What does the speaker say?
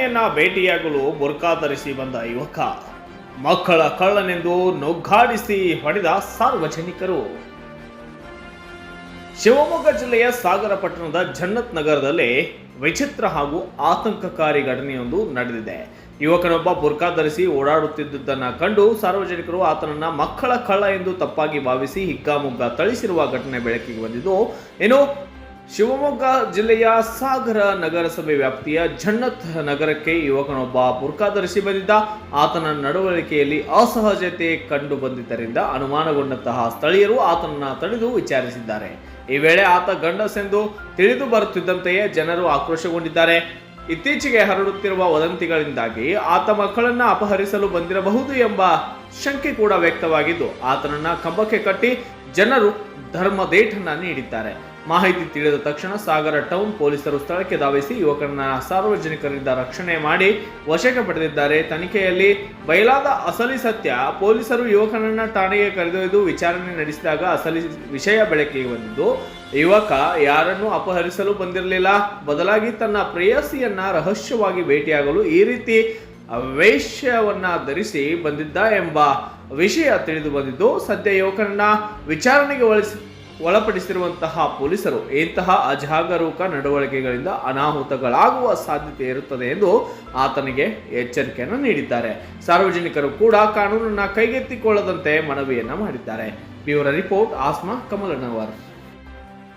ಘಟನೆಯನ್ನ ಭೇಟಿಯಾಗಲು ಬುರ್ಕಾ ಧರಿಸಿ ಬಂದ ಯುವಕ ಮಕ್ಕಳ ಕಳ್ಳನೆಂದು ನುಗ್ಗಾಡಿಸಿ ಹೊಡೆದ ಸಾರ್ವಜನಿಕರು. ಶಿವಮೊಗ್ಗ ಜಿಲ್ಲೆಯ ಸಾಗರ ಪಟ್ಟಣದ ಜನ್ನತ್ ನಗರದಲ್ಲಿ ವಿಚಿತ್ರ ಹಾಗೂ ಆತಂಕಕಾರಿ ಘಟನೆಯೊಂದು ನಡೆದಿದೆ. ಯುವಕನೊಬ್ಬ ಬುರ್ಕಾ ಧರಿಸಿ ಓಡಾಡುತ್ತಿದ್ದುದನ್ನು ಕಂಡು ಸಾರ್ವಜನಿಕರು ಆತನನ್ನ ಮಕ್ಕಳ ಕಳ್ಳ ಎಂದು ತಪ್ಪಾಗಿ ಭಾವಿಸಿ ಹಿಗ್ಗಾಮುಗ್ಗಾ ಥಳಿಸಿರುವ ಘಟನೆ ಬೆಳಕಿಗೆ ಬಂದಿದ್ದು. ಇನ್ನು ಶಿವಮೊಗ್ಗ ಜಿಲ್ಲೆಯ ಸಾಗರ ನಗರಸಭೆ ವ್ಯಾಪ್ತಿಯ ಜನ್ನತ್ ನಗರಕ್ಕೆ ಯುವಕನೊಬ್ಬ ಬುರ್ಕಾ ಧರಿಸಿ ಬಂದಿದ್ದ. ಆತನ ನಡವಳಿಕೆಯಲ್ಲಿ ಅಸಹಜತೆ ಕಂಡು ಬಂದಿದ್ದರಿಂದ ಅನುಮಾನಗೊಂಡಂತಹ ಸ್ಥಳೀಯರು ಆತನನ್ನ ತಡೆದು ವಿಚಾರಿಸಿದ್ದಾರೆ. ಈ ವೇಳೆ ಆತ ಗಂಡಸೆಂದು ತಿಳಿದು ಬರುತ್ತಿದ್ದಂತೆಯೇ ಜನರು ಆಕ್ರೋಶಗೊಂಡಿದ್ದಾರೆ. ಇತ್ತೀಚೆಗೆ ಹರಡುತ್ತಿರುವ ವದಂತಿಗಳಿಂದಾಗಿ ಆತ ಮಕ್ಕಳನ್ನ ಅಪಹರಿಸಲು ಬಂದಿರಬಹುದು ಎಂಬ ಶಂಕೆ ಕೂಡ ವ್ಯಕ್ತವಾಗಿದ್ದು, ಆತನನ್ನ ಕಂಬಕ್ಕೆ ಕಟ್ಟಿ ಜನರು ಧರ್ಮದೇಟನ್ನ ನೀಡಿದ್ದಾರೆ. ಮಾಹಿತಿ ತಿಳಿದ ತಕ್ಷಣ ಸಾಗರ ಟೌನ್ ಪೊಲೀಸರು ಸ್ಥಳಕ್ಕೆ ಧಾವಿಸಿ ಯುವಕರನ್ನ ಸಾರ್ವಜನಿಕರಿಂದ ರಕ್ಷಣೆ ಮಾಡಿ ವಶಕ್ಕೆ ಪಡೆದಿದ್ದಾರೆ. ತನಿಖೆಯಲ್ಲಿ ಬಯಲಾದ ಅಸಲಿ ಸತ್ಯ, ಪೊಲೀಸರು ಯುವಕನನ್ನ ಠಾಣೆಗೆ ಕರೆದೊಯ್ದು ವಿಚಾರಣೆ ನಡೆಸಿದಾಗ ಅಸಲಿ ವಿಷಯ ಬೆಳಕಿಗೆ ಬಂದಿದ್ದು, ಯುವಕ ಯಾರನ್ನು ಅಪಹರಿಸಲು ಬಂದಿರಲಿಲ್ಲ, ಬದಲಾಗಿ ತನ್ನ ಪ್ರೇಯಸಿಯನ್ನ ರಹಸ್ಯವಾಗಿ ಭೇಟಿಯಾಗಲು ಈ ರೀತಿ ವೇಷವನ್ನ ಧರಿಸಿ ಬಂದಿದ್ದ ಎಂಬ ವಿಷಯ ತಿಳಿದು ಬಂದಿದ್ದು, ಸದ್ಯ ಯುವಕನನ್ನ ವಿಚಾರಣೆಗೆ ಒಳಪಡಿಸಿರುವಂತಹ ಪೊಲೀಸರು ಇಂತಹ ಅಜಾಗರೂಕ ನಡವಳಿಕೆಗಳಿಂದ ಅನಾಹುತಗಳಾಗುವ ಸಾಧ್ಯತೆ ಇರುತ್ತದೆ ಎಂದು ಆತನಿಗೆ ಎಚ್ಚರಿಕೆಯನ್ನು ನೀಡಿದ್ದಾರೆ. ಸಾರ್ವಜನಿಕರು ಕೂಡ ಕಾನೂನನ್ನ ಕೈಗೆತ್ತಿಕೊಳ್ಳದಂತೆ ಮನವಿಯನ್ನ ಮಾಡಿದ್ದಾರೆ. Bureau report, Asma ಕಮಲನವರ್.